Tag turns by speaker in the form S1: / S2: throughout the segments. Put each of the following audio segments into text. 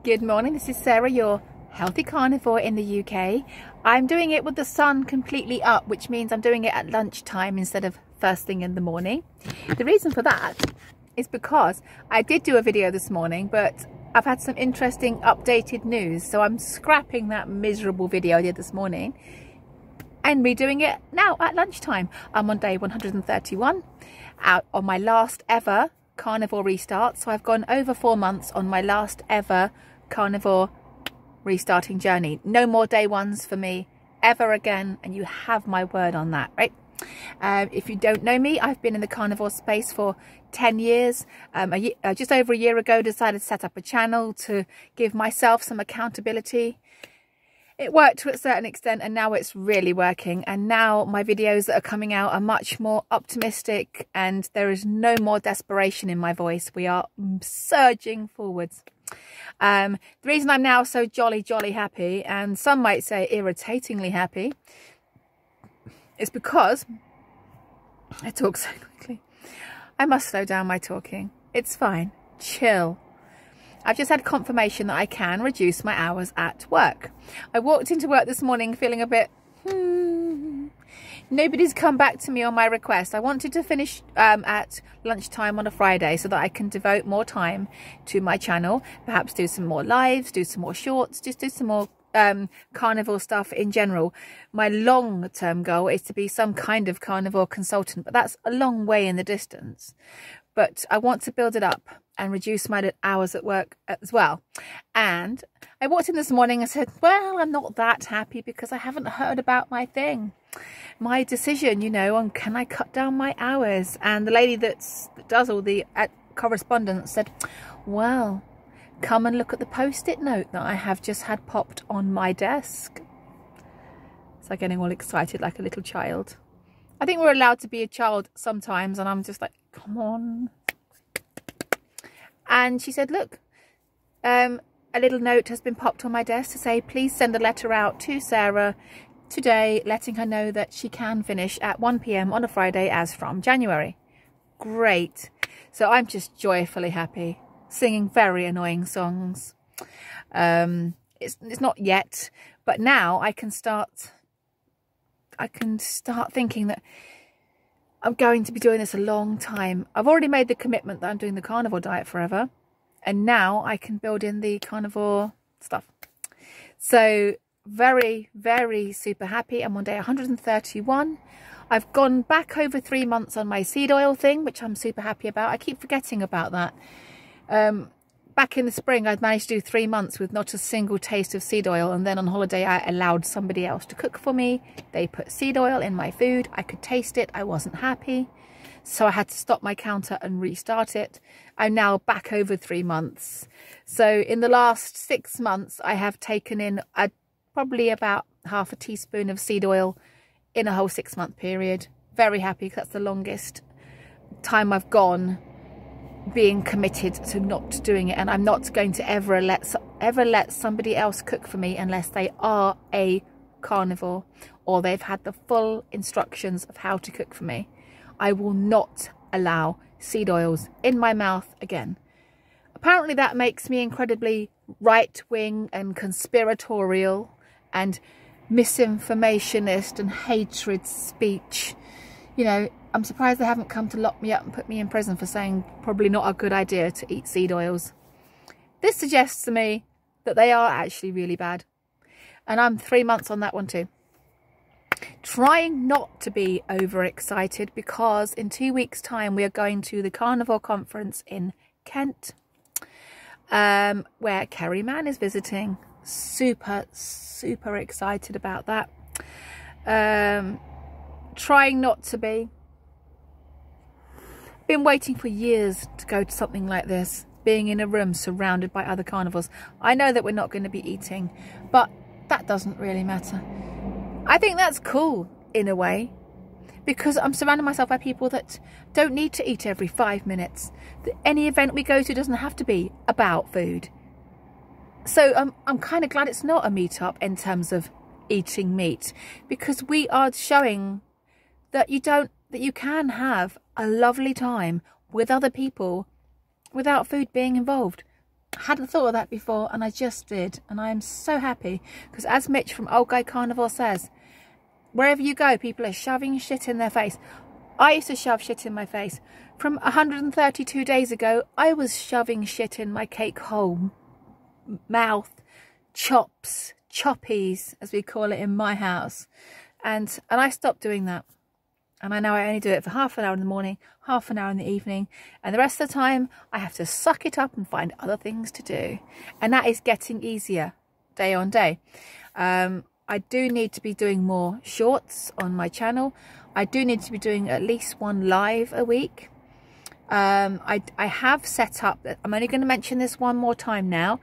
S1: Good morning, this is Sarah, your healthy carnivore in the UK. I'm doing it with the sun completely up, which means I'm doing it at lunchtime instead of first thing in the morning. The reason for that is because I did do a video this morning, but I've had some interesting updated news, so I'm scrapping that miserable video I did this morning and redoing it now at lunchtime. I'm on day 131 out on my last ever carnivore restart, so I've gone over 4 months on my last ever carnivore restarting journey. No more day ones for me ever again, and you have my word on that, right? If you don't know me, I've been in the carnivore space for 10 years. Just over a year ago, decided to set up a channel to give myself some accountability. It worked to a certain extent, and now it's really working. And now my videos that are coming out are much more optimistic, and there is no more desperation in my voice. We are surging forwards. The reason I'm now so jolly happy, and some might say irritatingly happy, is because I talk so quickly. I must slow down my talking. It's fine. Chill. I've just had confirmation that I can reduce my hours at work. I walked into work this morning feeling a bit, Nobody's come back to me on my request. I wanted to finish at lunchtime on a Friday so that I can devote more time to my channel, perhaps do some more lives, do some more shorts, just do some more carnivore stuff in general. My long-term goal is to be some kind of carnivore consultant, but that's a long way in the distance. But I want to build it up and reduce my hours at work as well. And I walked in this morning and said, well, I'm not that happy because I haven't heard about my thing, my decision, you know, on can I cut down my hours. And the lady that does all the correspondence said, well, come and look at the post-it note that I have just had popped on my desk. It's like getting all excited like a little child. I think we're allowed to be a child sometimes, and I'm just like, come on. And she said, look, a little note has been popped on my desk to say, please send a letter out to Sarah today, letting her know that she can finish at 1 PM on a Friday as from January. Great. So I'm just joyfully happy, singing very annoying songs. It's not yet, but now I can start thinking that I'm going to be doing this a long time. I've already made the commitment that I'm doing the carnivore diet forever, and now I can build in the carnivore stuff. So very super happy. I'm on day 131. I've gone back over 3 months on my seed oil thing, which I'm super happy about. I keep forgetting about that. Back in the spring, I'd managed to do 3 months with not a single taste of seed oil. And then on holiday, I allowed somebody else to cook for me. They put seed oil in my food. I could taste it. I wasn't happy. So I had to stop my counter and restart it. I'm now back over 3 months. So in the last 6 months, I have taken in probably about half a teaspoon of seed oil in a whole 6-month period. Very happy because that's the longest time I've gone being committed to not doing it, and I'm not going to ever let somebody else cook for me unless they are a carnivore or they've had the full instructions of how to cook for me. I will not allow seed oils in my mouth again. Apparently that makes me incredibly right-wing and conspiratorial and misinformationist and hatred speech. You know, I'm surprised they haven't come to lock me up and put me in prison for saying probably not a good idea to eat seed oils. This suggests to me that they are actually really bad. And I'm 3 months on that one too. Trying not to be overexcited because in 2 weeks' time we are going to the Carnivore Conference in Kent, where Kerry Mann is visiting. Super excited about that. Trying not to be. Been waiting for years to go to something like this, being in a room surrounded by other carnivores. I know that we're not going to be eating, but that doesn't really matter. I think that's cool in a way, because I'm surrounding myself by people that don't need to eat every 5 minutes. Any event we go to doesn't have to be about food. So I'm kind of glad it's not a meetup in terms of eating meat, because we are showing that you can have a lovely time with other people without food being involved. I hadn't thought of that before, and I just did, and I am so happy, because as Mitch from Old Guy Carnivore says, wherever you go, people are shoving shit in their face. I used to shove shit in my face. From 132 days ago, I was shoving shit in my cake hole, mouth, chops, choppies, as we call it in my house. And I stopped doing that. And I know I only do it for half an hour in the morning, half an hour in the evening, and the rest of the time I have to suck it up and find other things to do. And that is getting easier day on day. I do need to be doing more shorts on my channel. I do need to be doing at least one live a week. I have set up, I'm only going to mention this one more time now.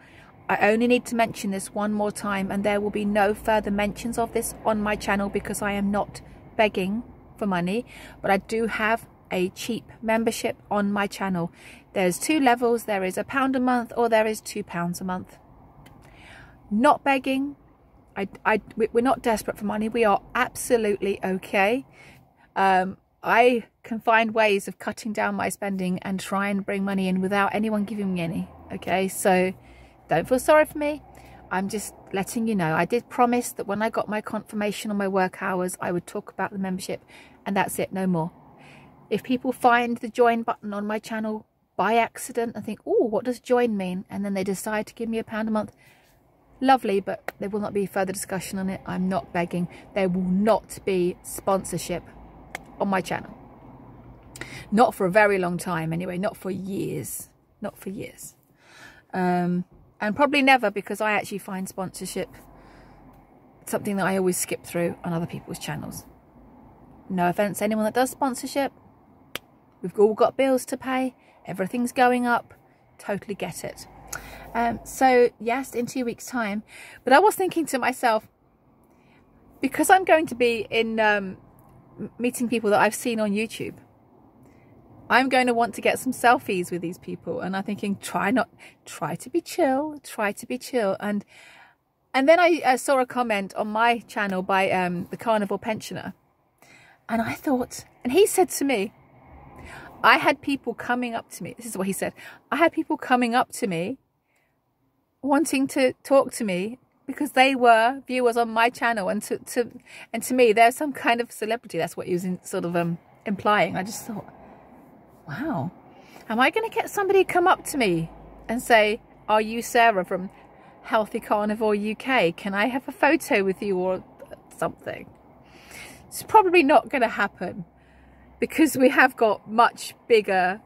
S1: I only need to mention this one more time, and there will be no further mentions of this on my channel, because I am not begging for money. But I do have a cheap membership on my channel. There's 2 levels. There is £1 a month, or there is £2 a month. Not begging. We're not desperate for money. We are absolutely okay. I can find ways of cutting down my spending and try and bring money in without anyone giving me any. Okay, so don't feel sorry for me. I'm just letting you know. I did promise that when I got my confirmation on my work hours, I would talk about the membership, and that's it, no more. If people find the join button on my channel by accident and think, oh, what does join mean? And then they decide to give me £1 a month, lovely, but there will not be further discussion on it. I'm not begging. There will not be sponsorship on my channel. Not for a very long time anyway, not for years. Not for years. And probably never, because I actually find sponsorship something that I always skip through on other people's channels. No offense to anyone that does sponsorship. We've all got bills to pay. Everything's going up. Totally get it. So yes, in 2 weeks' time. But I was thinking to myself, because I'm going to be in meeting people that I've seen on YouTube, I'm going to want to get some selfies with these people, and I'm thinking, try to be chill, and then I saw a comment on my channel by the Carnivore pensioner, and I thought, and he said to me, I had people coming up to me, this is what he said, I had people coming up to me wanting to talk to me because they were viewers on my channel, and to me they're some kind of celebrity. That's what he was sort of implying. I just thought, wow, am I going to get somebody come up to me and say, are you Sarah from Healthy Carnivore UK? Can I have a photo with you or something? It's probably not going to happen, because we have got much bigger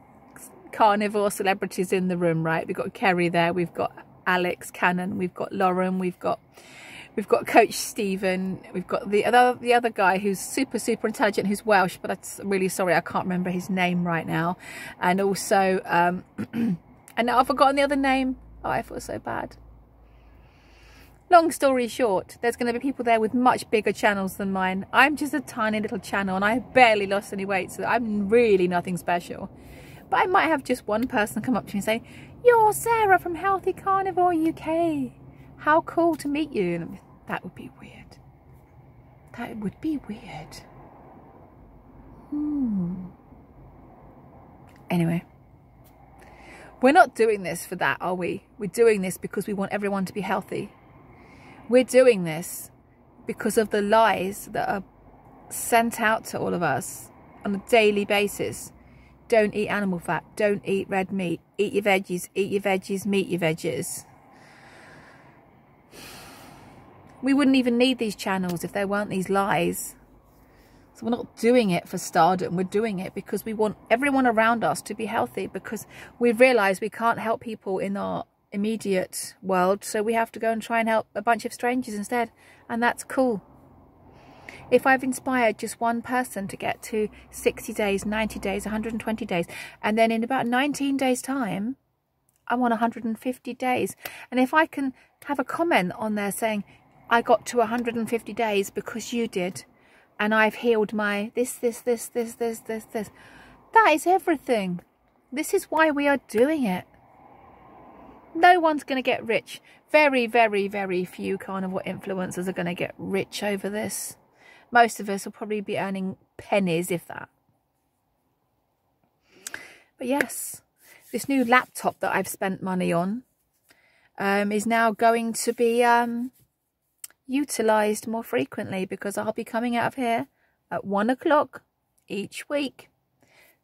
S1: carnivore celebrities in the room, right? We've got Kerry there, we've got Alex Cannon, we've got Lauren, we've got Coach Stephen, we've got the other guy who's super intelligent, who's Welsh, but I'm really sorry, I can't remember his name right now. And also and now I've forgotten the other name. Oh, I feel so bad. Long story short, there's going to be people there with much bigger channels than mine. I'm just a tiny little channel, and I barely lost any weight, so I'm really nothing special. But I might have just one person come up to me and say, you're Sarah from Healthy Carnivore UK. How cool to meet you. And that would be weird. That would be weird. Anyway, we're not doing this for that, are we? We're doing this because we want everyone to be healthy. We're doing this because of the lies that are sent out to all of us on a daily basis. Don't eat animal fat. Don't eat red meat. Eat your veggies. Eat your veggies. Meat your veggies. We wouldn't even need these channels if there weren't these lies. So we're not doing it for stardom. We're doing it because we want everyone around us to be healthy, because we've realised we can't help people in our immediate world, so we have to go and try and help a bunch of strangers instead, and that's cool. If I've inspired just one person to get to 60 days, 90 days, 120 days, and then in about 19 days time I'm on 150 days, and if I can have a comment on there saying, I got to 150 days because you did, and I've healed my this, that is everything. This is why we are doing it. No one's going to get rich. Very, very, very few carnivore influencers are going to get rich over this. Most of us will probably be earning pennies, if that. But yes, this new laptop that I've spent money on, is now going to be utilised more frequently, because I'll be coming out of here at 1 o'clock each week,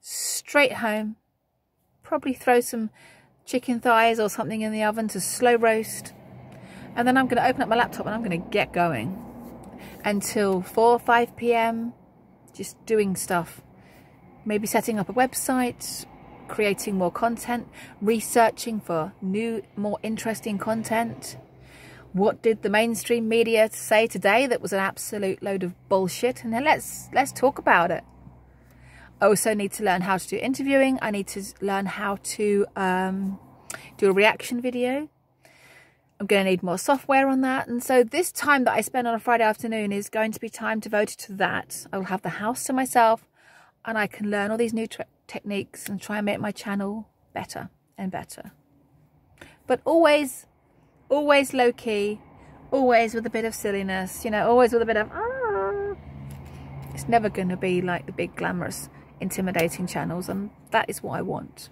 S1: straight home, probably throw some chicken thighs or something in the oven to slow roast, and then I'm going to open up my laptop and I'm going to get going until 4 or 5 p.m, just doing stuff, maybe setting up a website, creating more content, researching for new, more interesting content. What did the mainstream media say today that was an absolute load of bullshit? And then let's talk about it. I also need to learn how to do interviewing. I need to learn how to do a reaction video. I'm going to need more software on that. And so this time that I spend on a Friday afternoon is going to be time devoted to that. I will have the house to myself, and I can learn all these new techniques and try and make my channel better and better. But always low key, always with a bit of silliness, you know, always with a bit of It's never going to be like the big glamorous intimidating channels, and that is what I want.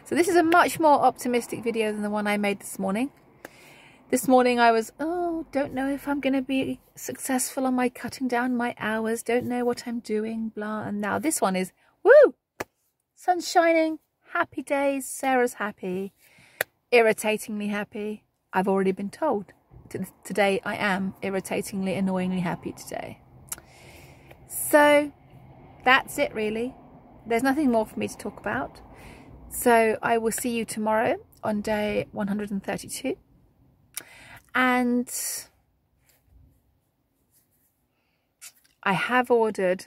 S1: So this is a much more optimistic video than the one I made this morning. This morning I was, don't know if I'm going to be successful on my cutting down my hours, don't know what I'm doing, blah. And now this one is, woo, sun's shining, happy days, Sarah's happy, irritatingly happy. I've already been told. Today I am irritatingly, annoyingly happy today. So that's it really. There's nothing more for me to talk about. So I will see you tomorrow on day 132. And I have ordered,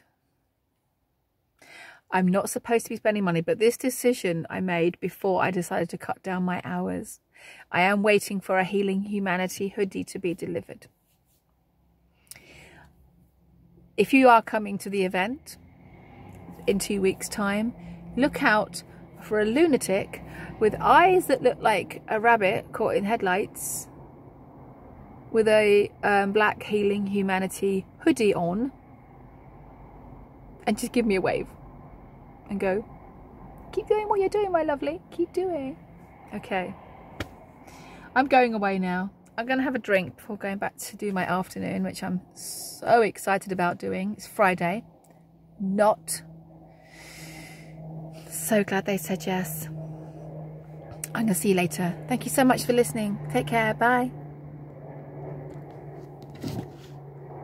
S1: I'm not supposed to be spending money, but this decision I made before I decided to cut down my hours. I am waiting for a Healing Humanity hoodie to be delivered. If you are coming to the event in 2 weeks' time, look out for a lunatic with eyes that look like a rabbit caught in headlights, with a black Healing Humanity hoodie on, and just give me a wave and go, keep doing what you're doing, my lovely, keep doing. Okay, I'm going away now. I'm going to have a drink before going back to do my afternoon, which I'm so excited about doing. It's Friday. Not. So glad they said yes. I'm going to see you later. Thank you so much for listening. Take care. Bye.